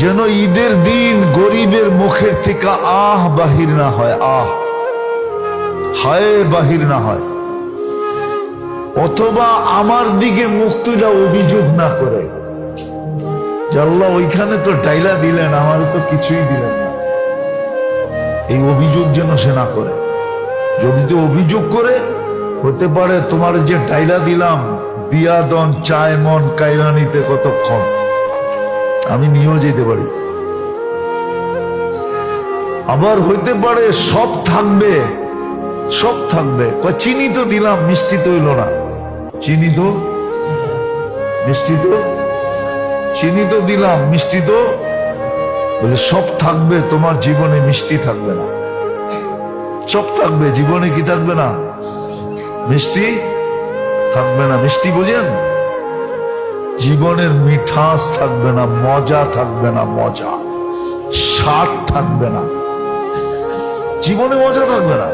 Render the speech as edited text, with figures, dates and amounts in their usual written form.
যেন ঈদের দিন গরিবের মুখের থেকে আহ বাহির না হয়, আহ হায় বাহির না হয়, অথবা আমার দিকে মুখ তুলে অভিযোগ না করে যে আল্লাহ ওইখানে তো ডাইলা দিলেন, আমার তো কিছুই দিলেন না। এই অভিযোগ যেন সে না করে। যদি তো অভিযোগ করে, হতে পারে তোমার যে ডাইলা দিলাম দিয়া দন চায় মন কাইলা নিতে কতক্ষণ, আমি নিয়েও যেতে পারি। আবার হইতে পারে সব থাকবে, সব থাকবে, চিনি তো দিলাম মিষ্টি তো হইল না, চিনি তো মিষ্টি তো, চিনি তো দিলাম মিষ্টি তো, বলে সব থাকবে, তোমার জীবনে মিষ্টি থাকবে না। সব থাকবে, জীবনে কি থাকবে না? মিষ্টি থাকবে না। মিষ্টি বোঝেন? জীবনের মিঠাস থাকবে না, মজা থাকবে না, মজা স্বাদ থাকবে না, জীবনে মজা থাকবে না।